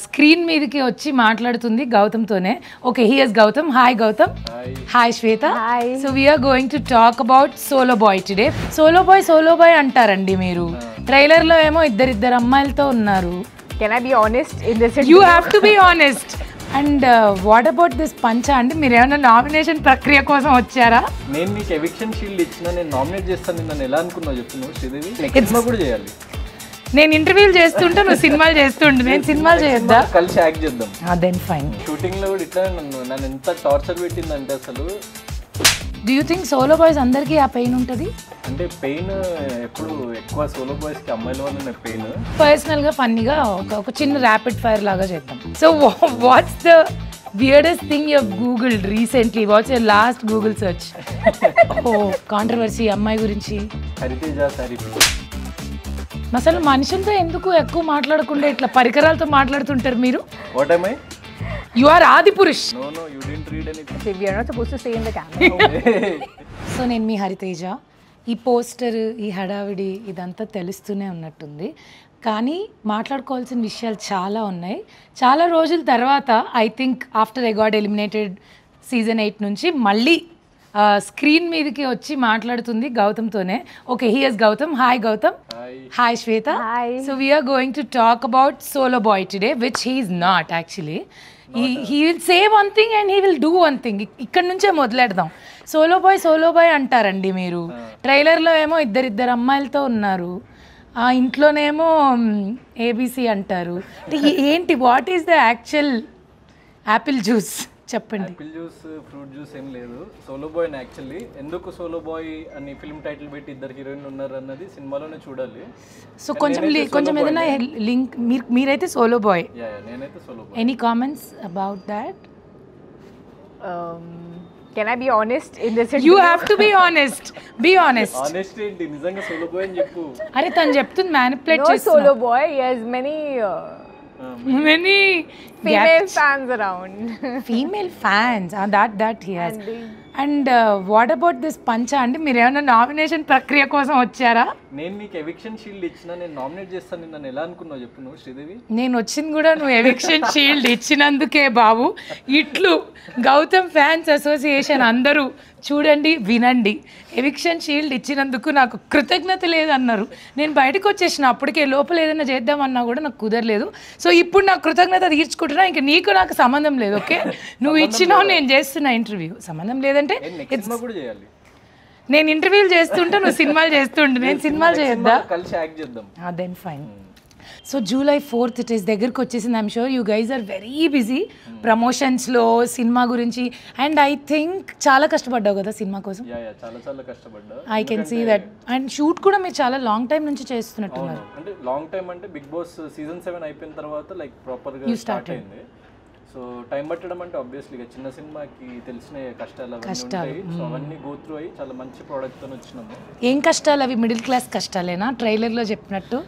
Screen మీదకి వచ్చి మాట్లాడుతుంది గౌతమ్తోనే. Okay, here's Gautam. Hi Gautam. Hi Shweta. So we are going to talk about solo boy today. Solo boy అంటారండి మీరు. ట్రైలర్లో ఏమో ఇద్దరు అమ్మాయిలతో ఉన్నారు. Can I be honest in this? You have to be honest. And what about this pancha అండి? మీరు ఏమైనా నామినేషన్ ప్రక్రియ కోసం వచ్చారా? నేను నీకు ఎవిక్షన్ షీల్డ్ ఇచ్చిన, నేను నామినేట్ చేస్తాను. నన్ను ఎలా అనుకున్నావు చెప్పు నువ్వు శ్రీదేవి? సినిమా కూడా చేయాలి. నేను ఇంటర్వ్యూలు చేస్తుంటే నువ్వు సినిమాలు చేస్తుంటే నేను సినిమాలు చేయొద్దా? కలిసి యాక్ట్ చేద్దాం. Then fine. షూటింగ్ లో కూడా ఇట్లా నన్ను ఎంత టార్చర్ పెట్టిందంటే అసలు. Do you think solo boys అందరికీ ఆ పెయిన్ ఉంటుంది? అంటే పెయిన్ ఎప్పుడు ఎక్కువ సోలో బాయ్స్ కి అమ్మాయిల వల్ల పెయిన్. పర్సనల్ గా ఫన్నీగా ఒక చిన్న ర్యాపిడ్ ఫైర్ లాగా చేద్దాం. So what's the weirdest thing you have googled recently? What's your last Google search? Controversy అమ్మాయి గురించి. హరితేజ సారీ. అసలు మనుషులతో ఎందుకు ఎక్కువ మాట్లాడకుండా ఇట్లా పరికరాలతో మాట్లాడుతుంటారు మీరు? What am I? You are Adipurush. No, you didn't read anything. We are not supposed to stay in the camera. So నేను మీ హరితేజ. ఈ పోస్టర్, ఈ హడావిడి ఇదంతా తెలుస్తూనే ఉన్నట్టుంది, కానీ మాట్లాడుకోవాల్సిన విషయాలు చాలా ఉన్నాయి. చాలా రోజుల తర్వాత I think after I got eliminated season 8 నుంచి మళ్ళీ స్క్రీన్ మీదకి వచ్చి మాట్లాడుతుంది గౌతమ్తోనే. Okay, here's Gautam. Hi Gautam. Hi Shweta. So we are going to talk about solo boy today, which he is not actually. He will say one thing and he will do one thing. ఇక్కడ నుంచే మొదలెడదాం. Solo boy అంటారండి మీరు. ట్రైలర్లో ఏమో ఇద్దరు అమ్మాయిలతో ఉన్నారు, ఆ ఇంట్లోనేమో ఏబీసీ అంటారు. ఏంటి, what is the actual apple juice చెప్పండి. యాపిల్ జ్యూస్, ఫ్రూట్ జ్యూస్ ఏం లేదు. Solo boy actually. ఎందుకు సోలో బాయ్ అని ఫిల్మ్ టైటిల్ పెట్టి ఇద్దరు హీరోయిన్లు ఉన్నారు అన్నది సినిమాలోనే చూడాలి. సో కొంచెం ఏదైనా లింక్. మీరైతే సోలో బాయ్. నేనైతే solo boy. Any comments about that? Can I be honest in this? You have to be honest. Be honest. Honest ఏంటి? నిజంగా సోలో బాయ్ అని చెప్పు. అరే తను చెప్తుంది మ్యానిపులేట్ No చేస్తున్నా. solo boy. He has many female fans around. Female fans. That he has. And what about this పంచా అండి? మీరు ఏమైనా నామినేషన్ ప్రక్రియ కోసం వచ్చారా? నేను నీకు ఎవిక్షన్ షీల్డ్ ఇచ్చిన, నేను నామినేట్ చేస్తాను. నన్ను ఎలా అనుకున్నావు చెప్పు నువ్వు శ్రీదేవి? నేను వచ్చింది కూడా నువ్వు ఎవిక్షన్ షీల్డ్ ఇచ్చినందుకే బాబు. ఇట్లు గౌతమ్ ఫ్యాన్స్ అసోసియేషన్ అందరూ చూడండి, వినండి. ఎవిక్షన్ షీల్డ్ ఇచ్చినందుకు నాకు కృతజ్ఞత లేదన్నారు. నేను బయటకు వచ్చేసిన అప్పటికే, లోపల ఏదైనా చేద్దామన్నా కూడా నాకు కుదరలేదు. సో ఇప్పుడు నాకు కృతజ్ఞత తీర్చుకుంటున్నా. ఇంకా నీకు నాకు సంబంధం లేదు. ఓకే, నువ్వు ఇచ్చినావు, నేను చేస్తున్నా ఇంటర్వ్యూ. సంబంధం లేదంటే నేను ఇంటర్వ్యూలు చేస్తుంటే నువ్వు సినిమాలు చేస్తుంటే నేను సినిమాలు చేయొద్దా? కలిసి యాక్ట్ చేద్దాం. Then fine. So July 4th it is దగ్గరకు వచ్చేసింది. I'm sure you guys are very busy ప్రమోషన్స్లో, సినిమా గురించి. అండ్ ఐ థింక్ చాలా కష్టపడ్డావు కదా సినిమా కోసం. చాలా కష్టపడ్డా. I can see that. And shoot కూడా మీరు చాలా లాంగ్ టైం నుంచి చేస్తున్నట్టున్నారు. అంటే లాంగ్ టైం అంటే బిగ్ బాస్ సీజన్ 7 అయిపోయిన తర్వాత లైక్ ప్రాపర్గా స్టార్ట్ అయింది. సో టైం పట్టడం అంటే ఆబ్వియస్లీ చిన్న సినిమాకి తెలిసిన కష్టాలు అవన్నీ ఉంటాయి. సో అవన్నీ గో త్రూ అయ్యి చాలా మంచి ప్రోడక్ట్తో వచ్చినాము. ఏం కష్టాలు అవి? మిడిల్ క్లాస్ కష్టాలేనా ట్రైలర్లో చెప్పినట్టు?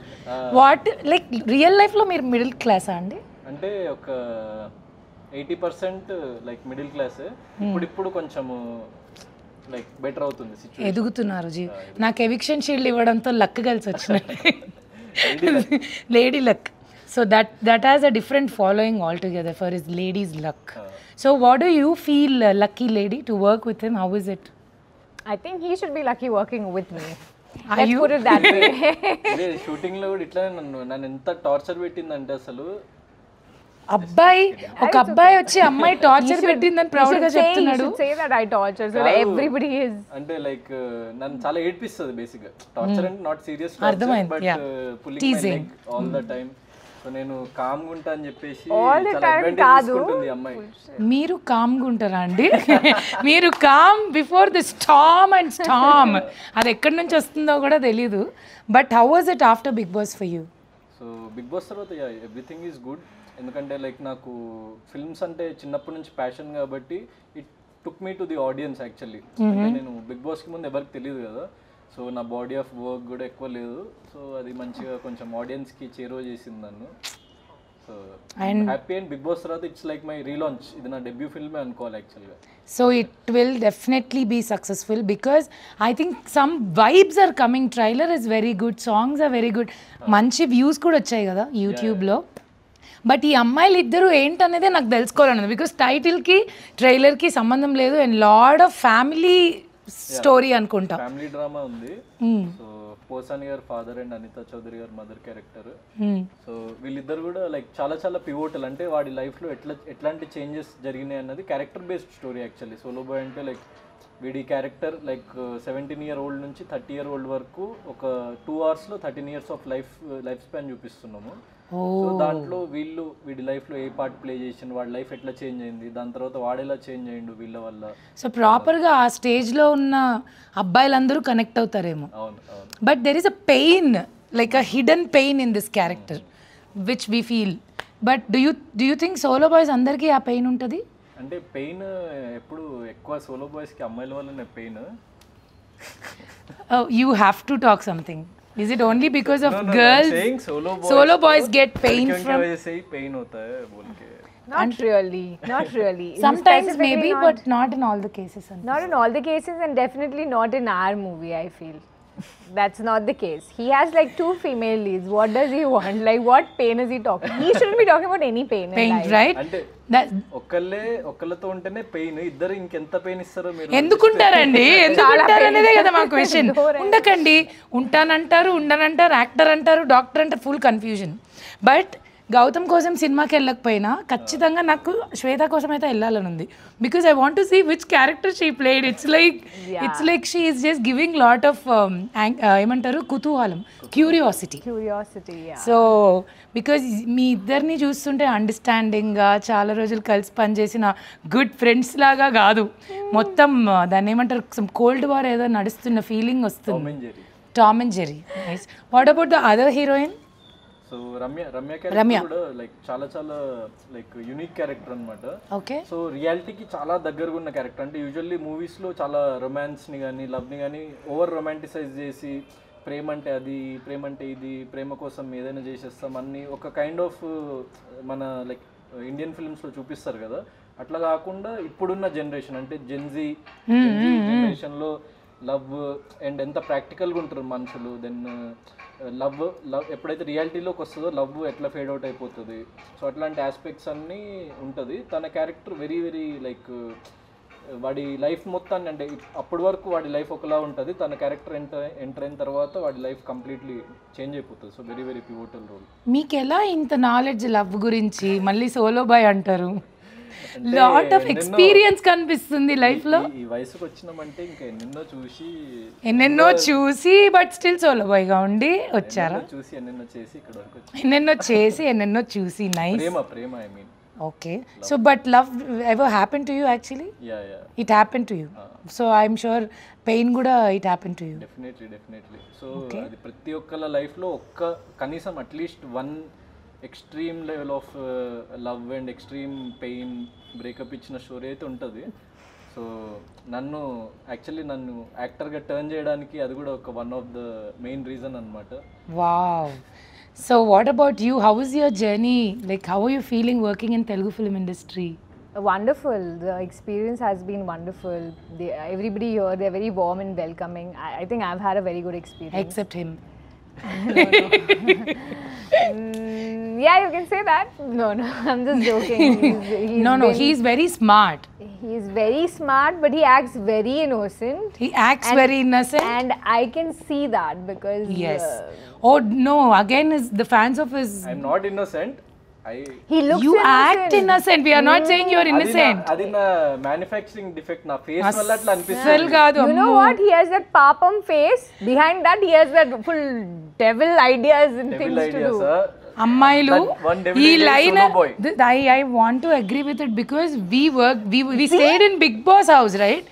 వాట్ లైక్ రియల్ లైఫ్లో మీరు మిడిల్ క్లాసా అండి? అంటే ఒక 80% లైక్ మిడిల్ క్లాస్. ఇప్పుడు కొంచెము లైక్ బెటర్ అవుతుంది సిచ్యువేషన్. ఎదుగుతున్నారు జీ. నాకు ఎవిక్షన్ షీల్డ్ ఇవ్వడంతో లక్ కలిసి వచ్చినట్టు. Lady luck. So that has a different following altogether for his lady's luck. So what do you feel, lucky lady, to work with him? How is it? I think he should be lucky working with me. Are Let's you? put it that way. ఇదే shooting లో కూడా ఇట్లా నన్ను ఎంత torture పెట్టిందంటే అసలు. ఒక అబ్బాయి వచ్చి అమ్మాయి టార్చర్ పెట్టిందని ప్రౌడ్ గా చెప్తున్నాడు. Say that I torture, so everybody is. అంటే లైక్ నన్ను చాలా ఏడ్పిస్తుంది బేసిక్ గా. టార్చర్ అంటే not serious, but pulling my leg all the time. So నేను కామ్ గా ఉంటా అని చెప్పేసి చాలా అడ్వాంటేజ్ తీసుకుంటుంది అమ్మాయి. మీరు కామ్ గా ఉంటారా అండి? మీరు come before the storm and storm. అది ఎక్కడి నుంచి వస్తుందో కూడా తెలీదు. But how was it after Bigg Boss for you? So Bigg Boss తర్వాత ఎవ్రీథింగ్ ఈజ్ గుడ్. ఎందుకంటే లైక్ నాకు ఫిల్మ్స్ అంటే చిన్నప్పటి నుంచి ప్యాషన్ కాబట్టి it took me to the audience actually. నేను బిగ్ బాస్కి ముందు ఎవరికి తెలియదు కదా. సో నా బాడీ ఆఫ్ వర్క్ కూడా ఎక్కువ లేదు. సో అది మంచిగా కొంచెం ఆడియన్స్కి చేరువ చేసింది నన్ను. So happy. And Bigg Boss తర్వాత ఇట్స్ లైక్ మై రీలాంచ్. ఇది నా డెబ్యూ ఫిల్మే అనుకోవాలి యాక్చువల్గా. So it will definitely be successful because I think some vibes are coming. Trailer is very good, songs are very good. మంచి views కూడా వచ్చాయి కదా యూట్యూబ్లో. బట్ ఈ అమ్మాయిలు ఇద్దరు ఏంటనేదే నాకు తెలుసుకోవాలన్నది బికాస్ టైటిల్కి ట్రైలర్కి సంబంధం లేదు and lot of family story అనుకుంటా. ఫ్యామిలీ డ్రామా ఉంది. సో పోసాని గారు ఫాదర్ అండ్ అనితా చౌదరి గారు మదర్ క్యారెక్టర్. సో వీళ్ళిద్దరు కూడా లైక్ చాలా చాలా పివోటల్, అంటే వాడి లైఫ్లో ఎట్లాంటి చేంజెస్ జరిగినాయి అన్నది character based story actually. Solo boy అంటే లైక్ వీడి క్యారెక్టర్ లైక్ 17-year-old నుంచి 30-year-old వరకు ఒక 2 hours-లో 13 years ఆఫ్ లైఫ్ స్పాన్ చూపిస్తున్నాము. సో దాంట్లో వీడి లైఫ్లో ఏ పార్ట్ ప్లే చేసిండు, వాడి లైఫ్ ఎట్లా చేంజ్ అయింది, దాని తర్వాత వాడెలా చేంజ్ అయ్యిండు వీళ్ళ వల్ల. సో ప్రాపర్గా ఆ స్టేజ్లో ఉన్న అబ్బాయిలందరూ కనెక్ట్ అవుతారేమో. అవును అవును. But there is a pain, like a hidden pain in this character which we feel. But do you think solo boys అందరికీ ఆ పెయిన్ ఉంటుంది? అంటే పెయిన్ ఎప్పుడు ఎక్కువ సోలో బాయ్స్కి అమ్మాయిల వల్లనే pain. You have to talk something. Is it only because of girls? Solo boys get pain from. pain hota hai bol ke. Not really, not really. Sometimes Specifically maybe, not, but not in all the cases. not in all the cases, and definitely not in our movie, I feel. That's not the case. He has like 2 female leads. What does he want? Like what pain is he talking? He shouldn't be talking about any pain in Pain, life. right? అంటే ఒక్కళ్ళతో ఉంటేనే pain, ఇద్దరు ఇంకెంత pain ఇస్తారో మీరు. ఎందుకుంటారండి, ఎందుకుంటారు అనేదే కదా మా question. ఉండకండి, ఉంటానంటారు, ఉండనంటారు, యాక్టర్ అంటారు, డాక్టర్ అంటారు, ఫుల్ కన్ఫ్యూజన్. బట్ గౌతమ్ కోసం సినిమాకి వెళ్ళకపోయినా ఖచ్చితంగా నాకు శ్వేత కోసం అయితే వెళ్ళాలని ఉంది. Because I want to see which character she played. It's like she is just giving lot of ఏమంటారు కుతూహలం, క్యూరియాసిటీ. సో బికాజ్ మీ ఇద్దరిని చూస్తుంటే అండర్స్టాండింగ్గా చాలా రోజులు కలిసి పనిచేసిన గుడ్ ఫ్రెండ్స్ లాగా కాదు, మొత్తం దాన్ని ఏమంటారు కోల్డ్ వార్ ఏదో నడుస్తున్న ఫీలింగ్ వస్తుంది. Tom and Jerry. Nice. What about the other heroine? So Ramya character కూడా లైక్ చాలా చాలా లైక్ యూనిక్ క్యారెక్టర్ అనమాట. ఓకే. సో రియాలిటీకి చాలా దగ్గరగా ఉన్న క్యారెక్టర్. అంటే యూజువల్లీ మూవీస్లో చాలా రొమాన్స్ని కానీ లవ్ని కానీ ఓవర్ రొమాంటిసైజ్ చేసి ప్రేమ అంటే అది, ప్రేమ అంటే ఇది, ప్రేమ కోసం ఏదైనా చేసేస్తాం అన్ని ఒక కైండ్ ఆఫ్ మన లైక్ ఇండియన్ ఫిల్మ్స్లో చూపిస్తారు కదా, అట్లా కాకుండా ఇప్పుడున్న జనరేషన్ అంటే జెన్జీ జనరేషన్లో లవ్ అండ్ ఎంత ప్రాక్టికల్గా ఉంటారు మనుషులు. దెన్ లవ్ ఎప్పుడైతే రియాలిటీలోకి వస్తుందో లవ్ ఎట్లా ఫేడ్ అవుట్ అయిపోతుంది. సో అట్లాంటి ఆస్పెక్ట్స్ అన్నీ ఉంటుంది. తన క్యారెక్టర్ వెరీ వెరీ లైక్ వాడి లైఫ్ మొత్తాన్ని, అంటే అప్పటి వరకు వాడి లైఫ్ ఒకలా ఉంటుంది, తన క్యారెక్టర్ ఎంటర్ అయిన తర్వాత వాడి లైఫ్ కంప్లీట్లీ చేంజ్ అయిపోతుంది. So very very pivotal role. మీకు ఎలా ఇంత నాలెడ్జ్ లవ్ గురించి? మళ్ళీ సోలో బాయ్ అంటారు, లాట్ ఆఫ్ ఎక్స్పీరియన్స్ కనిపిస్తుంది లైఫ్ లో. ఈ వయసుకు వచ్చినామంటే ఇంకా ఎన్నెన్నో చూసి బట్ స్టిల్ సోలో బాయ్ గా ఉండి వచ్చారా? చూసి ఎన్నెన్నో చేసి ఇక్కడ వరకు ఎన్నెన్నో చూసి nice. Prema I mean. Okay, so but love ever happened to you actually? Yeah. It happened to you. So I'm sure pain kuda it happened to you. Definitely. So adi prati okkala life lo okka kanisam at least one extreme level of love and extreme pain breakup ichina story aithe untadi. So నన్ను యాక్టర్గా turn చేయడానికి అది కూడా ఒక one of the main reason అనమాట. Wow. So what about you? How was your journey? Like how are you feeling working in Telugu film industry? Wonderful. The experience has been wonderful. Everybody here, they're very warm and welcoming. I think I've had a very good experience. Except him. Yeah, you can say that. No, I'm just joking. He's very smart. He's very smart, but he acts very innocent. He acts very innocent. And I can see that because... Yes. Oh no, again is the fans of his... I'm not innocent. He looks you innocent. Act innocent. We are not saying you're innocent. అది నా manufacturing defect, నా face వల్ల అట్లా అనిపిస్తుంది. అసలు కాదు. You know what? He has that papam face. Behind that, he has that full devil ideas and things to do. అమ్మాయిలు ఈ line I want to agree with it because we stayed in Big Boss house, right?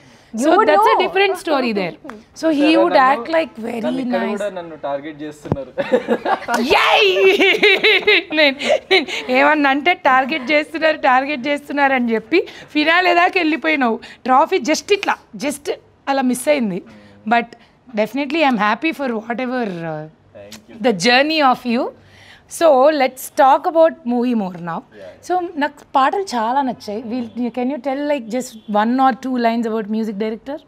So that's a different story there. So he would act like very nice. కూడా నన్ను target చేస్తున్నారు. ఏమన్నా అంటే target చేస్తున్నారు అని చెప్పి ఫినాలే దాకా వెళ్ళిపోయినావు. Trophy just అలా మిస్ అయింది. But definitely I'm happy for what ever the journey of you. So let's talk about movie more now. So నాకు పాటలు చాలా నచ్చాయి. Can you tell like just 1 or 2 lines about music director?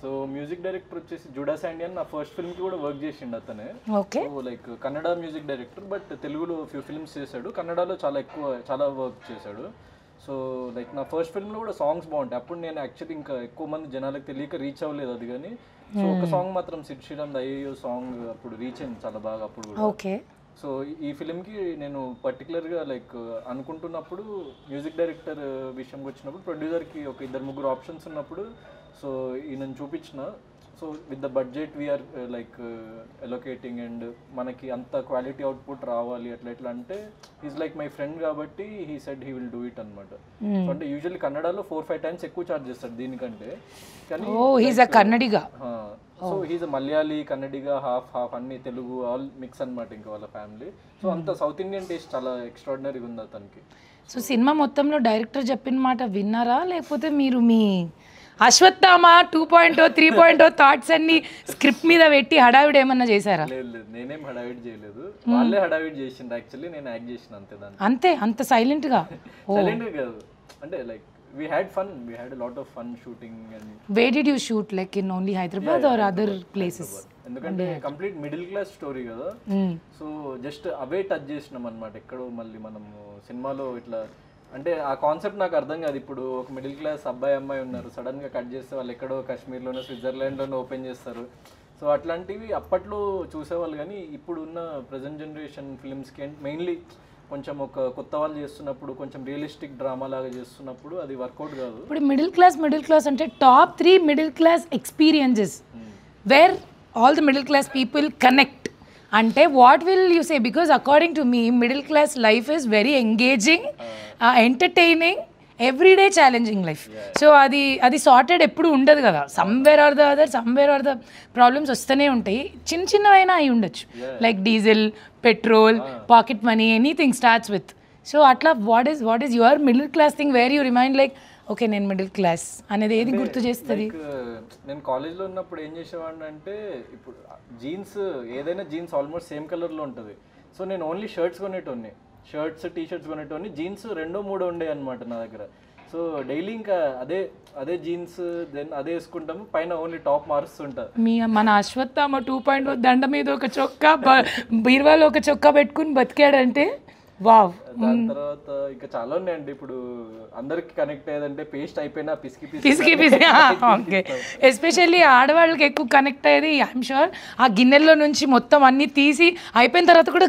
So so music director వచ్చేసి జుడా శాండి అని నా first ఫిల్మ్కి కూడా work చేసిండు అతనే. Okay. So like Kannada music director, but తెలుగులో ఫ్యూ ఫిల్మ్స్ చేశాడు, కన్నడలో చాలా వర్క్ చేశాడు. సో లైక్ నా ఫస్ట్ ఫిల్మ్లో కూడా సాంగ్స్ బాగుంటాయి. అప్పుడు నేను యాక్చువల్లీ ఇంకా ఎక్కువ మంది జనాలకు తెలియక రీచ్ అవ్వలేదు అది, కానీ సో ఒక సాంగ్ మాత్రం సిడ్ శ్రీరామ్ అయ్యో సాంగ్ అప్పుడు రీచ్ అయింది చాలా బాగా అప్పుడు కూడా. ఓకే. సో ఈ ఫిలింకి నేను పర్టికులర్గా లైక్ అనుకుంటున్నప్పుడు మ్యూజిక్ డైరెక్టర్ విషయంకి వచ్చినప్పుడు ప్రొడ్యూసర్కి ఒక 2-3 ఆప్షన్స్ ఉన్నప్పుడు సో ఈయనను చూపించిన. So with the budget we are like allocating and మనకి అంత క్వాలిటీ అవుట్పుట్ రావాలి ఎట్లా అంటే ఈజ్ లైక్ మై ఫ్రెండ్ కాబట్టి he said he will do it అనమాట. సో అంటే యూజువల్లీ కన్నడలో 4-5 టైమ్స్ ఎక్కువ చార్జ్ చేస్తాడు దీనికంటే, కానీ Kannadiga. So he's Malayali Kannadiga half అన్ని తెలుగు ఆల్ మిక్స్ అనమాట ఇంకా వాళ్ళ ఫ్యామిలీ. సో అంత సౌత్ ఇండియన్ టేస్ట్ చాలా ఎక్స్ట్రాడినరీగా ఉంది అతనికి. సో సినిమా మొత్తంలో డైరెక్టర్ చెప్పిన మాట విన్నారా, లేకపోతే మీరు మీ అశ్వత్థామ 2.0 3.0 థాట్స్ అన్ని స్క్రిప్ట్ మీద పెట్టి హడావిడి ఏమన్నా చేశారా? లేదు, నేనేం హడావిడి చేయలేదు, వాళ్ళే హడావిడి చేసిండ్రు. యాక్చువల్లీ నేను యాక్ట్ చేసిన అంతే దాన్ని. అంత సైలెంట్ గా కాదు, అంటే like we had a lot of fun shooting. And where did you shoot, like in only Hyderabad or other places? ఎందుకంటే కంప్లీట్ మిడిల్ క్లాస్ స్టోరీ కదా, సో జస్ట్ అవే టచ్ చేసినాం అనమాట. ఎక్కడో మళ్ళీ మనము సినిమాలో ఇట్లా అంటే ఆ కాన్సెప్ట్ నాకు అర్థం కాదు. ఇప్పుడు ఒక మిడిల్ క్లాస్ అమ్మాయి ఉన్నారు, సడన్ గా కట్ చేస్తే వాళ్ళు ఎక్కడో కాశ్మీర్లోనో స్విట్జర్లాండ్లోనో ఓపెన్ చేస్తారు. సో అట్లాంటివి అప్పట్లో చూసేవాళ్ళు, కానీ ఇప్పుడు ఉన్న ప్రజెంట్ జనరేషన్ ఫిల్మ్స్కి మెయిన్లీ కొంచెం ఒక కొత్త వాళ్ళు చేస్తున్నప్పుడు కొంచెం రియలిస్టిక్ డ్రామా లాగా చేస్తున్నప్పుడు అది వర్కౌట్ కాదు. ఇప్పుడు మిడిల్ క్లాస్ అంటే top 3 middle class experiences where all the middle class people connect అంటే what will you say? Because according to me middle class life is very engaging, entertaining, everyday challenging life. So అది sorted ఎప్పుడు ఉండదు కదా, somewhere or the problems వస్తూనే ఉంటాయి. చిన్నవైనా అయి ఉండొచ్చు, like diesel, petrol, pocket money, anything starts with. So అట్లా what is your middle class thing where you remind like okay నేను మిడిల్ క్లాస్ అనేది ఏది గుర్తు చేస్తుంది? నేను కాలేజ్లో ఉన్నప్పుడు ఏం చేసేవాడిని అంటే, ఇప్పుడు జీన్స్ ఏదైనా జీన్స్ ఆల్మోస్ట్ సేమ్ కలర్లో ఉంటుంది. సో నేను ఓన్లీ షర్ట్స్ కొనేటోని, షర్ట్స్ టీ-షర్ట్స్ కొనేటోని, జీన్స్ 2-3 ఉండే అనమాట నా దగ్గర. సో డైలీ ఇంకా అదే జీన్స్ దెన్ అదే వేసుకుంటాము, పైన ఓన్లీ టాప్ మారుస్తుంటా. మన అశ్వత్థామ 2.0 దండ మీద ఒక చొక్కా, బీరువాలో ఒక చొక్కా పెట్టుకుని బతికాడంటే వావ్. దాని తర్వాత ఇంకా చాలా ఉన్నాయండి. ఇప్పుడు అందరికి కనెక్ట్ అయ్యేదంటే పేస్ట్ అయిపోయినా పిసికి ఓకే. ఎస్పెషల్లీ ఆడవాళ్ళకి ఎక్కువ కనెక్ట్ అయ్యేది ఐఎమ్ షూర్ ఆ గిన్నెల్లో నుంచి మొత్తం అన్ని తీసి అయిపోయిన తర్వాత కూడా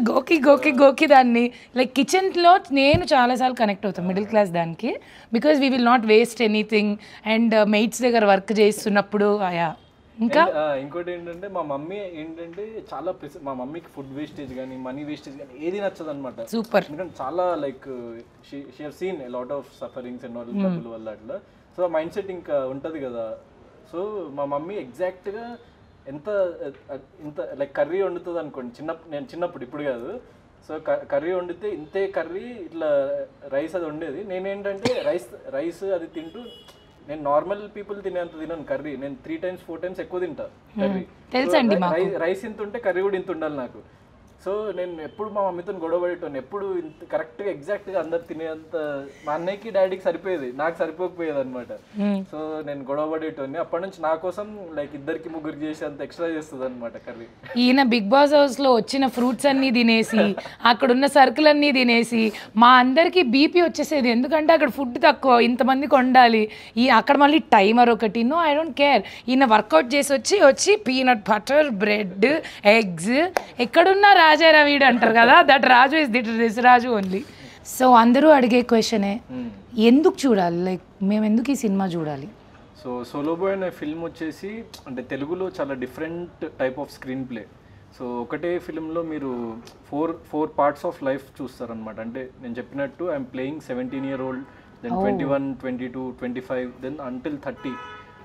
గోకి దాన్ని లైక్ కిచెన్లో నేను చాలాసార్లు కనెక్ట్ అవుతాను మిడిల్ క్లాస్ దానికి, because we will not waste anything. And mates దగ్గర వర్క్ చేస్తున్నప్పుడు ఇంకా ఇంకోటి ఏంటంటే మా మమ్మీ చాలా మా మమ్మీకి ఫుడ్ వేస్టేజ్ కానీ మనీ వేస్టేజ్ కానీ ఏది నచ్చదు అనమాట. సూపర్. ఎందుకంటే చాలా like she have seen a lot of sufferings and all డబ్బుల వల్ల అట్లా. సో మైండ్ సెట్ ఇంకా ఉంటుంది కదా. సో మా మమ్మీ ఎగ్జాక్ట్గా ఇంత లైక్ కర్రీ వండుతుంది అనుకోండి, నేను చిన్నప్పుడు, ఇప్పుడు కాదు. సో కర్రీ వండితే ఇంతే కర్రీ ఇట్లా రైస్ అది వండేది. నేనేంటంటే రైస్ అది తింటూ, నేను నార్మల్ పీపుల్ తినేంత తినను కర్రీ, నేను 3 times 4 times ఎక్కువ తింటా కర్రీ. రైస్ ఇంత ఉంటే కర్రీ కూడా ఇంత ఉండాలి నాకు. సో నేను ఎప్పుడు మా మమ్మీతో గొడవ పడేటోని, ఎప్పుడు ఇంత కరెక్ట్గా ఎగ్జాక్ట్గా అందరు తినేంత మా అన్నయ్యకి డాడీకి సరిపోయేది, నాకు సరిపోకపోయేది అనమాట. సో నేను గొడవ పడేటోని. అప్పటి నుంచి నా కోసం లైక్ 2-3 చేసి అంత ఎక్స్ట్రా చేస్తుంది అనమాట కర్రీ. ఈయన బిగ్ బాస్ హౌస్లో వచ్చిన ఫ్రూట్స్ అన్నీ తినేసి అక్కడున్న సరుకులన్నీ తినేసి మా అందరికీ బీపీ వచ్చేసేది. ఎందుకంటే అక్కడ ఫుడ్ తక్కువ, ఇంతమందికి వండాలి, అక్కడ మళ్ళీ టైమర్ ఒకటి. No I don't care. ఈయన వర్కౌట్ చేసి వచ్చి పీనట్ బటర్, బ్రెడ్, ఎగ్స్, ఎక్కడున్నా రాజారా వీడు అంటారు కదా, that Raju is this Raju only. So అందరూ అడిగే క్వశ్చనే, ఎందుకు చూడాలి, లైక్ మేము ఎందుకు ఈ సినిమా చూడాలి? సో సోలో బాయ్ అనే ఫిల్మ్ వచ్చేసి అంటే తెలుగులో చాలా different type of screenplay. So ఒకటే ఫిల్మ్లో మీరు ఫోర్ పార్ట్స్ ఆఫ్ లైఫ్ చూస్తారనమాట. అంటే నేను చెప్పినట్టు I'm playing 17-year-old, then 21, 22, 25, then until 30.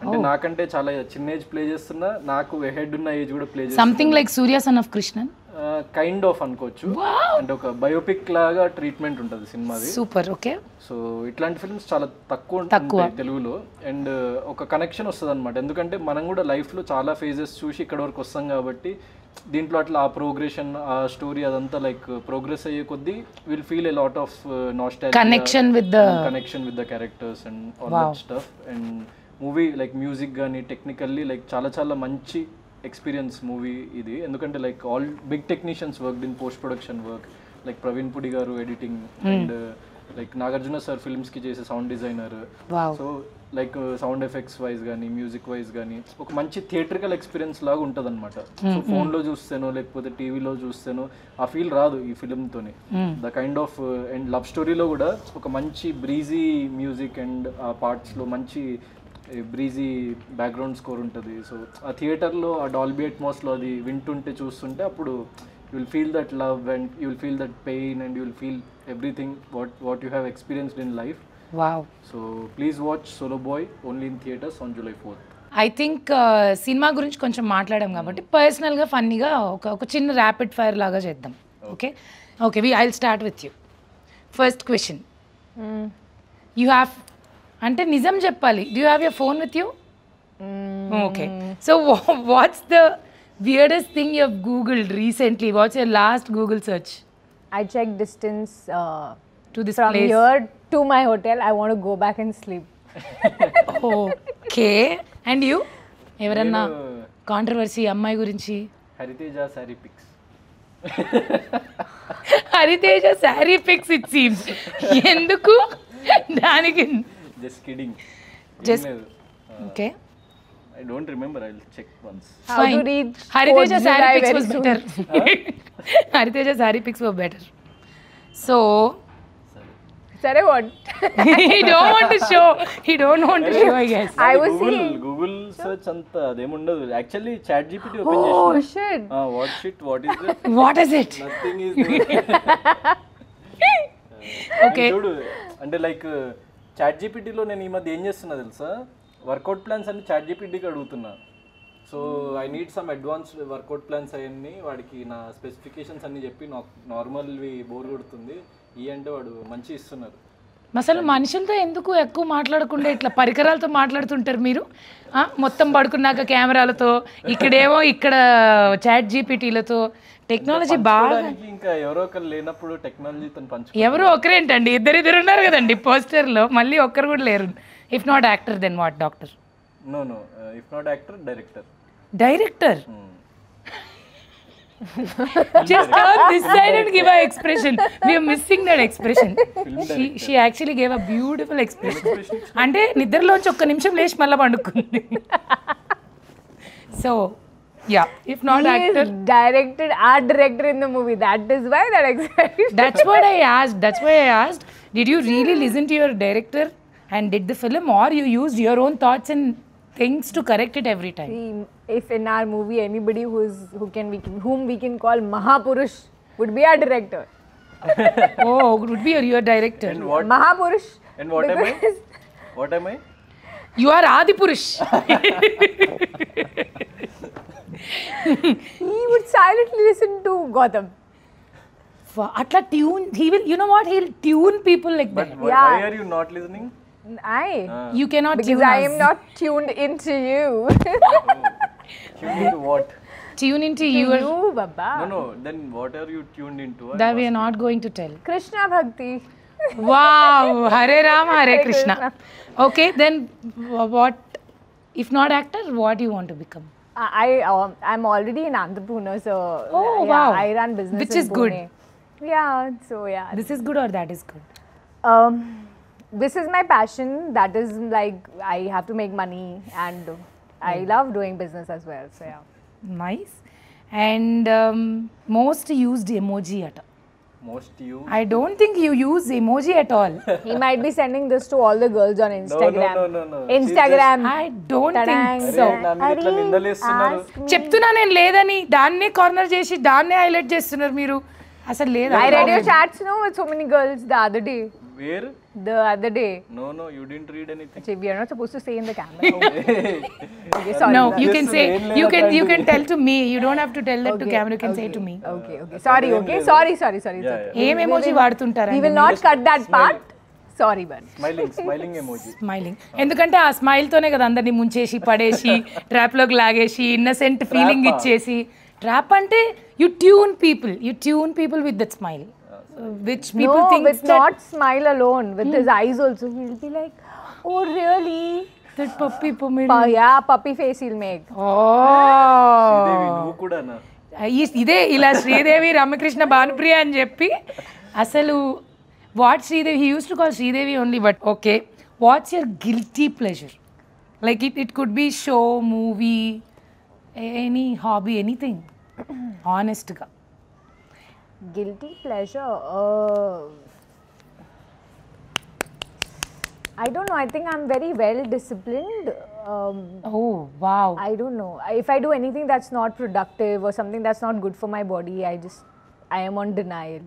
అంటే నాకంటే చాలా చిన్న ఏజ్ ప్లే చేస్తున్నా, నాకు హెడ్ ఉన్న ఏజ్ కూడా ప్లే చేస్తున్నా. Something like Surya son of Krishnan kind of అనుకోవచ్చు. అంటే ఒక బయోపిక్ లాగా ట్రీట్మెంట్ ఉంటుంది సినిమాది. సూపర్. ఓకే. సో ఇట్లాంటి ఫిల్మ్స్ చాలా తక్కువ ఉంటాయి తెలుగులో. అండ్ ఒక కనెక్షన్ వస్తుంది అనమాట. ఎందుకంటే మనం కూడా లైఫ్లో చాలా ఫేజెస్ చూసి ఇక్కడ వరకు వస్తాం కాబట్టి దీంట్లో అట్లా ఆ ప్రోగ్రెషన్, ఆ స్టోరీ అదంతా లైక్ ప్రోగ్రెస్ అయ్యే కొద్దీ will feel a lot of nostalgia, connection with the characters and all that stuff. And movie like music కానీ టెక్నికల్లీ లైక్ చాలా చాలా మంచి ఎక్స్పీరియన్స్ మూవీ ఇది. ఎందుకంటే like all big technicians work in post production work, like Praveen Pudi garu editing and like Nagarjuna sir ఫిల్మ్స్కి చేసే sound designer. So like sound effects wise కానీ music wise కానీ ఒక మంచి థియేట్రికల్ ఎక్స్పీరియన్స్ లాగా ఉంటుంది అనమాట. సో ఫోన్లో చూస్తేనో లేకపోతే టీవీలో చూస్తేనో ఆ ఫీల్ రాదు ఈ ఫిల్మ్తోని. The kind of and love స్టోరీలో కూడా ఒక మంచి బ్రీజీ మ్యూజిక్ అండ్ ఆ పార్ట్స్లో మంచి బ్రీజీ బ్యాక్గ్రౌండ్ స్కోర్ ఉంటుంది. సో ఆ థియేటర్లో ఆ డాల్బీ అట్మాస్లో అది వింటుంటే చూస్తుంటే అప్పుడు you will feel that love and you will feel that pain and you will feel everything what you have experienced in life. Wow. So please watch Solo Boy only in theaters on July 4th. I think cinema గురించి కొంచెం మాట్లాడాం కాబట్టి పర్సనల్గా ఫన్నీగా ఒక చిన్న rapid fire లాగా చేద్దాం. Okay okay I will start with you. First question, you have అంటే నిజం చెప్పాలి, do you have your phone with you? Okay, so what's the weirdest thing you have googled recently? What's your last Google search? I checked distance To this from place? here to my hotel. I want to go back and sleep. Okay. And you? ఎవరన్నా controversy అమ్మాయి గురించి? Hariteja sari pics. Hariteja sari pics it seems. ఎందుకు దానికి? Just kidding. Just okay. I don't remember. I'll check once. How Fine. to reach Hariteja 4th saree July pics very was soon. better. Hariteja saree pics were better. So Sorry, what? he don't want to show. He don't want to show, I guess. I was seeing. Google search అంతా అదేముండదు. Actually chat GPT open Oh చేసిన. shit. What shit? What is it? What is it? Nothing is Okay. చూడు అంటే like chat జీపీటీలో నేను ఈ మధ్య ఏం చేస్తున్నా తెలుసా, వర్కౌట్ ప్లాన్స్ అన్ని చాట్ జీపీటీకి అడుగుతున్నా. So I need some advanced work out plans అవన్నీ వాడికి నా స్పెసిఫికేషన్స్ అన్ని చెప్పి నార్మల్వి బోర్ కొడుతుంది ఈ అంటే వాడు మంచి ఇస్తున్నారు. అసలు మనుషులతో ఎందుకు ఎక్కువ మాట్లాడకుండా ఇట్లా పరికరాలతో మాట్లాడుతుంటారు మీరు? మొత్తం పడుకున్నాక కెమెరాలతో, ఇక్కడేమో ఇక్కడ చాట్ జీపీటీలతో టెక్నాలజీ బాగా. ఇంకా ఎవరో ఒకరు లేనప్పుడు టెక్నాలజీతో పంచు. ఎవరో ఒకరేంటండి, ఇద్దరు ఉన్నారు కదండి పోస్టర్లో, మళ్ళీ ఒక్కరు కూడా లేరు. If not actor then what? Doctor? No if not actor director. Director? Just turn this side and give her expression. We are missing that expression. She actually gave a beautiful expression. అంటే నిద్రలోంచి ఒక్క నిమిషం లేచి మళ్ళీ పండుకుంది. So yeah, if not He actor. is directed art director in the movie. That is why that excited. That's what I asked. That's why I asked. Did you really listen to your director and did the film, or you used your own thoughts and things to correct it every time? See, if in our movie anybody whom we can call Mahapurush would be our director. Oh, would be your director. And what? Mahapurush. And what am I? because What am I? You are Adipurush. he would silently listen to Gotham. Atla tune, he will, you know what, he'll tune people like But that. why Yeah. are you not listening? You cannot Because tune I us. am not tuned into you. Tuned into what? Tune into To you. you, Baba. No. Then what are you tuned into? That we are not going to tell. Krishna Bhakti. Wow, Hare Rama, Hare Hare Krishna. Krishna. Okay, then what, if not actor, what do you want to become? I'm already an entrepreneur, so Oh, yeah, wow. I run business Which in is good. Pune. Yeah, so yeah. This is good or that is good? This is my passion. That is like I have to make money, and I love doing business as well. So yeah. Nice. And most used emoji at all. Most you? I don't think you use emoji at all. He might be sending this to all the girls on Instagram. No. Instagram. I don't Ta-dang. think so. నా మీద ఇట్లా నిందలేస్తున్నారు. ask me. చెప్తున్నా నేను లేదని, దాన్నే corner చేసి దాన్నే highlight చేస్తున్నారు మీరు. అసలు లేదా? I read your chats, no, with so many girls the other day. Where? The other day. No, you didn't read anything. Actually, we are not supposed to say in the camera. Okay, sorry. No, sir. you can Just say, rain you layer can tell to me. You don't have to tell that to Okay, camera. You can say to me. Okay. Sorry, okay. Sorry. It's Yeah, okay. yeah. ఏం emoji వాడుతుంటారు? We will not cut that part. Sorry, but. Smiling emoji. Smiling. ఎందుకంటే ఆ smile తోనే కదా అందరిని ముంచేసి పడేసి trap లోకి లాగేసి ఇన్నసెంట్ ఫీలింగ్ ఇచ్చేసి. ట్రాప్ అంటే you tune people with that smile, which people No, think with that not smile alone. With his eyes also, he'll be like, "Oh, really?" That puppy పొమిడి Yeah, puppy face he'll make. Sridevi నువ్వు కూడానా? ఇదే ఇలా శ్రీదేవి రమకృష్ణ భానుప్రియ అని చెప్పి అసలు what Sridevi he used to call Sridevi only but okay what's your guilty pleasure like it could be show movie any hobby anything ఆనెస్ట్గా Guilty pleasure. I don't know. I think I'm very well disciplined. Oh wow I don't know. If I do anything that's not productive or something that's not good for my body, I am on denial.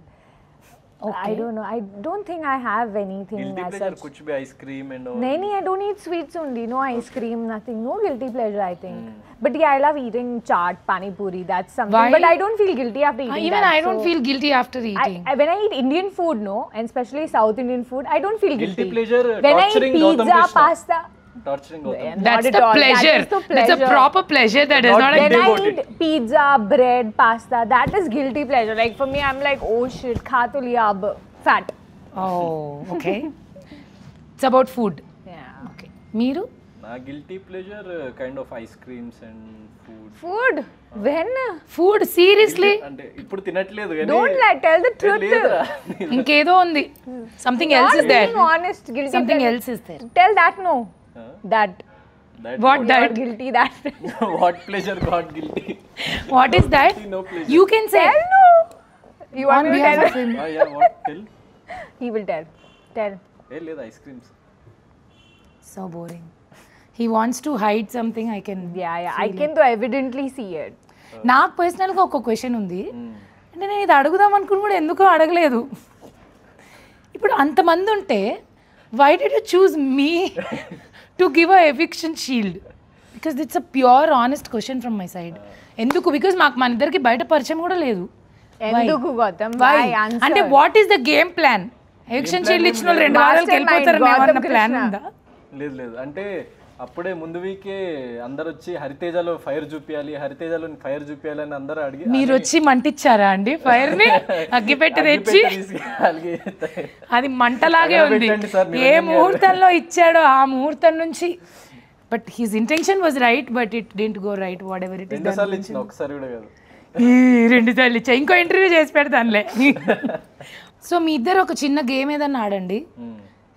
I don't know. I don't think I have anything Guilty as pleasure such. कुछ भी ice-cream and all. No, I don't eat sweets only. No ice cream, nothing. No guilty pleasure, I think. But yeah, I love eating chaat, pani puri. That's something. Why? But I don't feel guilty after eating even that. I don't feel guilty after eating. When I eat Indian food, no, and especially South Indian food, I don't feel Guilty guilty. pleasure, When I eat torturing Gautam pizza, Krishna. pasta. Torturing Gautam. That's Not at the all. pleasure. That is the That's a pleasure. proper pleasure that is Not not a When guilty I about eat pizza, bread, pasta, that is guilty pleasure. Like for me, I'm like, oh shit, kha to liya ab, fat. Oh, okay. It's about food. Yeah. Okay. మీరు నా guilty pleasure kind of ice creams and food. Food? When? Food seriously అంటే ఇప్పుడు తినట్లేదు కానీ Don't lie, tell the truth. లేదురా. ఇంకేదో ఉంది something else is there Being honest, guilty something pleasure. Else is there Tell that no. That. That what You're that guilty that. what pleasure got guilty? What is that No pleasure. You can say Tell no. You want on me to behalf tell? Of him Yeah, what? Tell. He will tell. Tell. ఏ లేదు ice creams. So boring he wants to hide something I can Yeah. I can though evidently see it. నాకు పర్సనల్గా ఒక question ఉంది అంటే నేను ఇది అడుగుదాం అనుకుని కూడా ఎందుకో అడగలేదు ఇప్పుడు అంతమంది ఉంటే why did you choose me to give a eviction shield because it's a pure honest question from my side ఎందుకు బికాస్ మాకు మన ఇద్దరికి బయట పరిచయం కూడా లేదు ఎందుకు గౌతమ్? Why? Why? Answer. అంటే what is the game plan eviction shield ఇచ్చిన వాళ్ళు 2 వారాలకు Mastermind వెళ్ళిపోతారని ఏమన్నా Gautam ప్లాన్ Krishna. ఉందా లేదు లేదు అంటే అప్పుడే ముందు వీకే అందరు వచ్చి హరితేజలో ఫైర్ చూపించాలి హరితేజలో ఫైర్ చూపించాలి అని అందరూ అడిగి మీరు వచ్చి మంటిచ్చారా అండి ఫైర్ ని అగ్గిపెట్టి తెచ్చి అది మంటలాగే ఉంది పెట్టండి సార్, ఏ ముహూర్తంలో ఇచ్చాడో ఆ ముహూర్తం నుంచి but his intention was right but it didn't go right what ever it is రెండుసార్లు ఇచ్చిన ఒకసారి కూడా కాదు. 2 సార్లు ఇచ్చా ఇంకో ఇంటర్వ్యూ చేసి పెడతానులే సో మీ ఇద్దరు ఒక చిన్న గేమ్ ఏదన్నా ఆడండి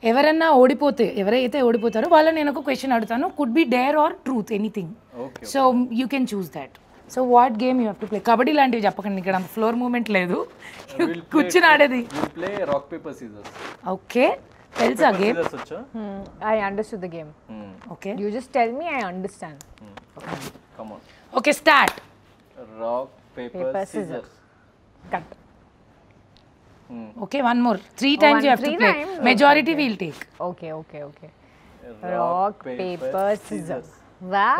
ఎవరన్నా ఓడిపోతే ఎవరైతే ఓడిపోతారో వాళ్ళని నేను ఒక క్వశ్చన్ అడుగుతాను could be dare or truth anything okay so you can choose that so what game you have to play kabaddi లాంటివి చెప్పకండి ఇక్కడ అంత ఫ్లోర్ మూమెంట్ లేదు కూర్చుని ఆడేది will play rock paper scissors. Okay తెలుసా గేమ్ సీజర్స్ వచ్చా? I understood the game. Okay You just tell me, I understand. Come on. Okay start rock paper Paper, scissors. Cut. Okay one more 3 times you have to 3 play times? majority we'll take Okay. Rock, paper, scissors. Wow,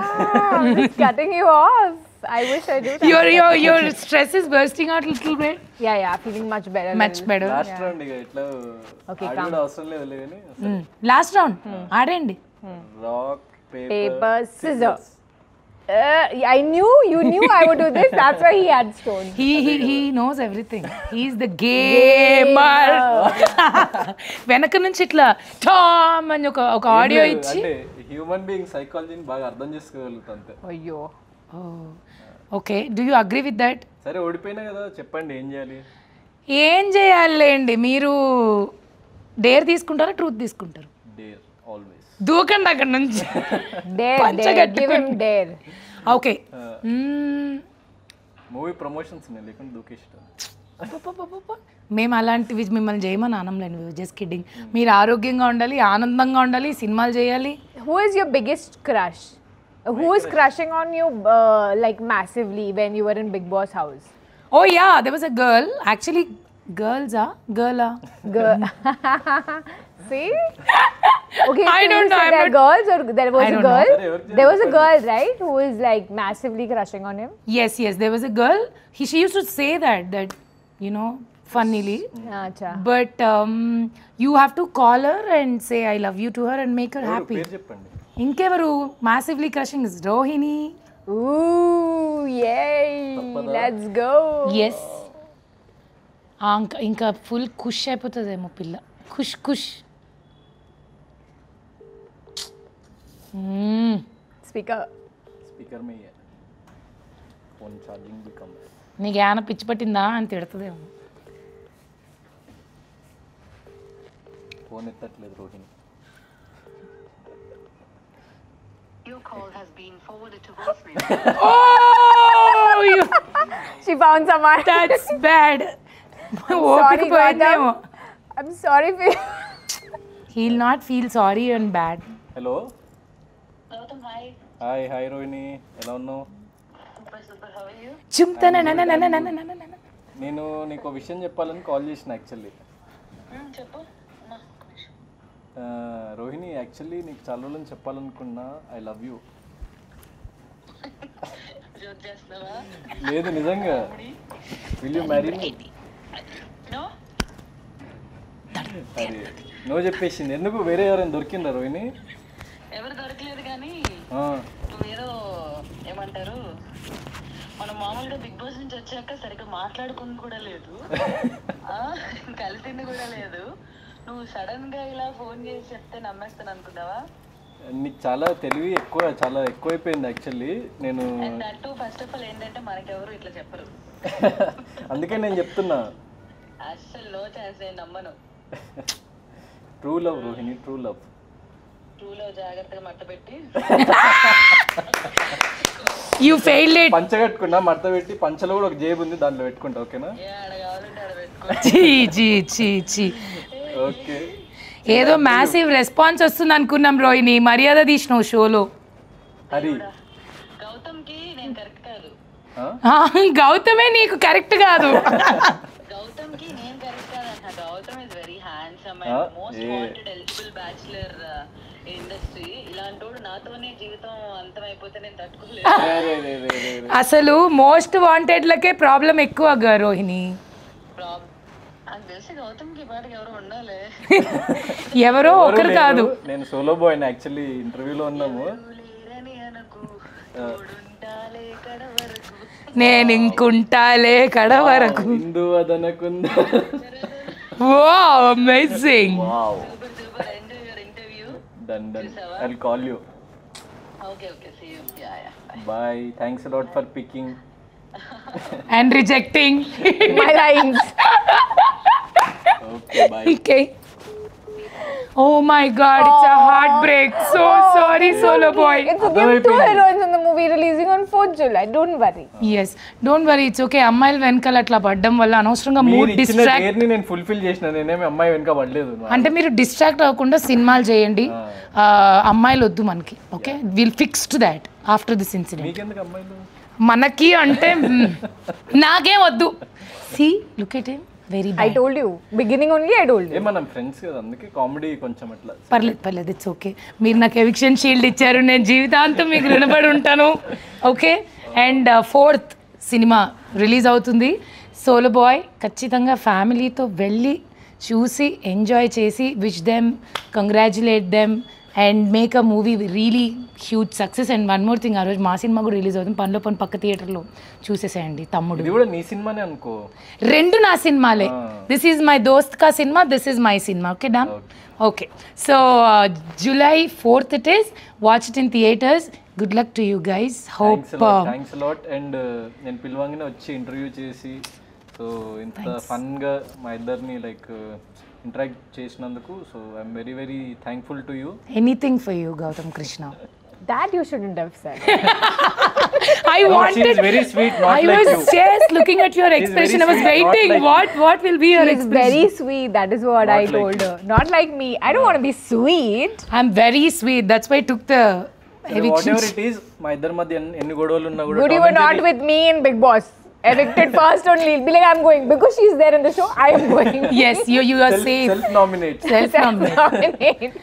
I'm just cutting you off. I wish I do that. your stress is bursting out little bit Yeah, feeling much better. much better last round ఇక ఇట్లా ఆడి కూడా అవసరం లేదులే కానీ last round ఆడండి rock Paper, paper scissors. I knew you knew I would do this. That's why he had stones. he knows everything he's the gamer వెనక నుంచి ఇట్లా టామ్ అని ఒక ఆడియో ఇచ్చి అంటే హ్యూమన్ బీయింగ్ సైకాలజీని బాగా అర్థం చేసుకోగలుగుతా అంతే. Ayyo. Okay do you agree with that సరే ఓడిపోయినా కదా చెప్పండి ఏం చేయాలి. ఏం చేయాలండి మీరు డేర్ తీసుకుంటారా ట్రూత్ తీసుకుంటారు డేర్ ఆల్వేస్. దూకండి అక్కడ నుంచి Dare. Give him dare. Okay movie promotions ఉన్నాయి లేకుండా దూకేష్టం. మేము అలాంటివి మిమ్మల్ని చేయమని ఆనంలేండి జస్ట్ కిడ్డింగ్ మీరు ఆరోగ్యంగా ఉండాలి ఆనందంగా ఉండాలి సినిమాలు చేయాలి Who is your biggest crush? Who is crushing on you like massively when you were in Big Boss house? Oh yeah there was a girl actually girls girl See? Okay, I so don't you know, said I'm they're girls or there was I a don't know. girl? There was a girl, right, who is like massively crushing on him? yes there was a girl she used to say that you know funnily Acha. but you have to call her and say I love you to her and make her happy పేరు చెప్పండి. ఇంకెవరు massively crushing is Rohini Ooh, yay! Let's go. Yes ఇంకా full ఖుష్ అయిపోతుందేమో పిల్ల ఖుష్ Speaker. Speaker में ही है phone charging भी कम है నీకు ఏమైనా పిచ్చి పట్టిందా అని తిడుతుందేమో. फोन ఎత్తట్లేదు Rohini Your call has been forwarded to voicemail. Oh, She found someone. that's bad. ఓపిక పోయిందేమో. I'm sorry for you. He'll not feel sorry and bad. Hello Gautam, hi. Hi hi Rohini ఎలా ఉన్నావు Super, how are you? చుమ్తన నేను నీకు విషయం చెప్పాలని call చేసిన actually చెప్పు. Rohini actually నీకు చాలా రోజులు చెప్పాలనుకున్నా ఐ లవ్ యూ జోక్ చేస్తున్నావా? లేదు నిజంగా will you marry me No? సరే నువ్వు చెప్పేసింది ఎందుకు వేరే ఎవరైనా దొరికిందా రోహిణి ఎవరు దొరకలేదు కానీ ఆ, నువ్వేదో ఏమంటారు మనం మామూలుగా బిగ్ బాస్ నుంచి వచ్చాక సరిగ్గా మాట్లాడుకుంది కూడా లేదు, కలిసింది కూడా లేదు. నువ్వు సడన్ గా ఇలా ఫోన్ చేసి చెప్తే నమ్మేస్తాను అనుకున్నావా? నీకు చాలా తెలివి చాలా ఎక్కువైపోయింది యాక్చువల్లీ నేను and that first of all ఏంటంటే మనకెవరు ఇట్లా చెప్పరు. అందుకే నేను చెప్తున్నా అస్సలు నో ఛాన్స్, నేను నమ్మను. True love Rohini true love టూలో జాగ్రత్తగా మట్ట పెట్టి You failed it. పంచ కట్టుకున్నా మడత పెట్టి పంచలో కూడా ఒక జేబు ఉంది దాంట్లో పెట్టుకుంటా ఓకేనా ఏ ఆడ కావాలంటే ఆడ పెట్టుకో. చీ. ఓకే ఏదో మ్యాసివ్ రెస్పాన్స్ వస్తుంది అనుకున్నాం రోహిణి, మర్యాద తీసినావు షోలో. హరి గౌతమ్కి నేను కరెక్ట్ కాదు, గౌతమే నీకు కరెక్ట్ కాదు. గౌతమ్కి నేను కరెక్ట్ కాదు అంట. Gautam is very handsome and most wanted eligible bachelor industry. ఇలాంటోడు నాతోనే జీవితం అంతమైపోతే నేను తట్టుకోలేదు. అసలు మోస్ట్ వాంటెడ్లకే ప్రాబ్లం ఎక్కువ రోహిణి. నాకు తెలిసి గౌతమ్కి పాటికి ఎవరు ఉండాలి. ఎవరో ఒకరు కాదు. నేను సోలో బాయ్ యాక్చువల్లీ ఇంటర్వ్యూలో ఉన్నాము లేరని అనకు, తోడుండాలే కడ వరకు. నేను ఇంకుంటాలే కడ వరకు. హిందూ అదనకుందా wow amazing. Wow super enjoy your interview. Done I will call you okay see you. Yeah bye thanks a lot for picking And rejecting. My lines. Okay bye Okay. Oh my god, it's a heartbreak. So sorry, Solo Boy. It's okay. We have 2 heroines in the movie releasing on 4th July. Don't worry. Yes, don't worry, it's okay. అమ్మాయిలు వెనకాల అట్లా పడ్డం వల్ల అనవసరంగా mood మీరు ఇచ్చిన distract. డేర్ని నేను fulfil చేసిన నేనేమి అమ్మాయి వెనక పడలేదు అంటే మీరు డిస్ట్రాక్ట్ అవ్వకుండా సినిమాలు చేయండి. అమ్మాయిలు వద్దు మనకి. Okay, will fixed that after this incident. మీకెందుకు అమ్మాయిలు మనకి అంటే నాకేం వద్దు. See look at him, very I told you. Beginning only I told you. మనం ఫ్రెండ్స్ కదా అందుకే కామెడీ కొంచెం అట్లా పర్లేదు ఇట్స్ ఓకే. మీరు నాకు ఎవిక్షన్ షీల్డ్ ఇచ్చారు, నేను జీవితాంతం మీకు రుణపడి ఉంటాను. Okay, and 4th cinema release అవుతుంది సోలో బాయ్. ఖచ్చితంగా ఫ్యామిలీతో వెళ్ళి చూసి ఎంజాయ్ చేసి wish them, congratulate them and make a movie really huge success. And one more thing, ఆ రోజు మా సినిమా కూడా రిలీజ్ అవుతుంది. పనిలో పని పక్క థియేటర్లో చూసేసేయండి. తమ్ముడు ఇది కూడా నీ సినిమానే అనుకో. రెండు నా సినిమాలే. దిస్ ఈజ్ మై దోస్త్ కా cinema, this is my cinema. Okay done. Okay, so July 4th it is. Watch it in theaters. Good luck to you guys. Hope thanks a lot. And నేను పిలవంగానే వచ్చి ఇంటర్వ్యూ చేసి సో ఇంత ఫన్గా మా ఇద్దరిని like interact చేసినందుకు so I'm very very thankful to you. anything for you, Gautam Krishna. That you shouldn't have said. I wanted. She is very sweet, not I like was you. just looking at your expression. I was sweet, not waiting. like What will be your She's expression? very sweet. That is what Not I like told you. her. Not like me. I don't want to be sweet. I'm very sweet. That's why I took the what eviction. Ever it is మా ఇద్దరి మధ్య ఎన్ని గొడవలు ఉన్నా కూడా Good, you were not with me in Big Boss. Evicted first only. Be like, I'm going. Because she's there in the show, I am going. Yes, you are safe. Self nominate. Self-nominate. Nominate.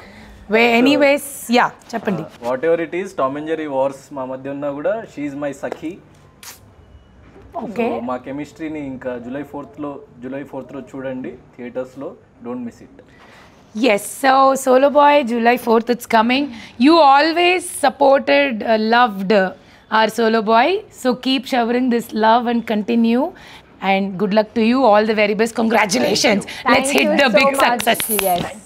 Anyways, yeah, చెప్పండి. What ever it is Tom and Jerry wars మా మధ్య ఉన్నా కూడా she my Sakhi. Okay. మా కెమిస్ట్రీని ఇంకా July 4th లో చూడండి థియేటర్స్లో. Don't miss it. Yes, so Solo Boy, July 4th, it's coming. You always supported, loved our Solo Boy. So keep showering this love and continue. And good luck to you. All the very best. Congratulations. Let's Thank hit you the so big much. success. Yes.